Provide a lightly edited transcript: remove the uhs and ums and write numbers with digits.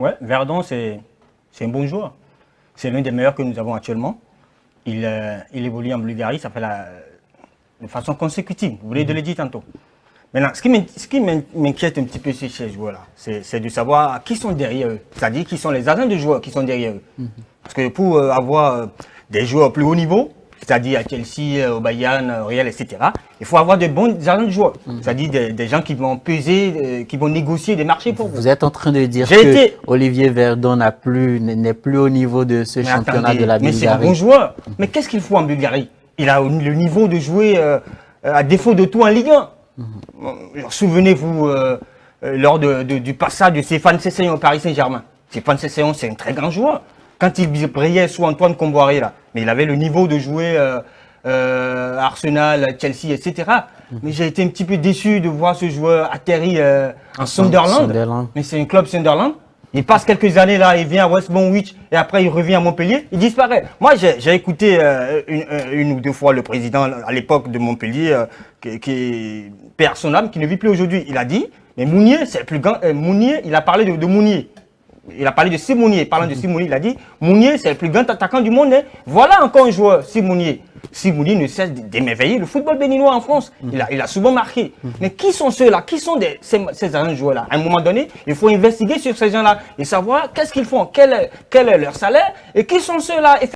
Ouais, Verdon, c'est un bon joueur. C'est l'un des meilleurs que nous avons actuellement. Il évolue en Bulgarie, ça fait de façon consécutive. Vous voulez de le dire tantôt. Maintenant, ce qui m'inquiète un petit peu chez ces joueurs-là, c'est de savoir qui sont derrière eux. C'est-à-dire qui sont les agents de joueurs qui sont derrière eux. Parce que pour avoir des joueurs au plus haut niveau, c'est-à-dire à Chelsea, au Bayern, au Real, etc., il faut avoir de bons agents de joueurs. C'est-à-dire des gens qui vont peser, qui vont négocier des marchés pour vous. Vous êtes en train de dire que Olivier Verdon n'est plus au niveau de ce championnat de la Bulgarie. Mais c'est un bon joueur. Mais qu'est-ce qu'il faut en Bulgarie? Il a le niveau de jouer, à défaut de tout, en Ligue 1. Souvenez-vous, lors du passage de Stéphane Sessegnon au Paris Saint-Germain. Stéphane Sessegnon, c'est un très grand joueur. Quand il brillait sous Antoine Comboiré, là, mais il avait le niveau de jouer Arsenal, Chelsea, etc. Mais j'ai été un petit peu déçu de voir ce joueur atterrir en Sunderland. Mais c'est un club Sunderland. Il passe quelques années là, il vient à West Bromwich et après il revient à Montpellier, il disparaît. Moi, j'ai écouté une ou deux fois le président à l'époque de Montpellier, qui perd son âme, qui ne vit plus aujourd'hui. Il a dit, mais Mounier, c'est le plus grand. Mounier, il a parlé de Mounier. Il a parlé de Simounier. Parlant de Simounier, il a dit, Mounier, c'est le plus grand attaquant du monde. Hein. Voilà encore un joueur, Simounier. Simounier ne cesse d'émerveiller le football béninois en France. Il a souvent marqué. Mais qui sont ceux-là? Qui sont ces agents joueurs-là? À un moment donné, il faut investiguer sur ces gens-là et savoir qu'est-ce qu'ils font, quel est leur salaire et qui sont ceux-là.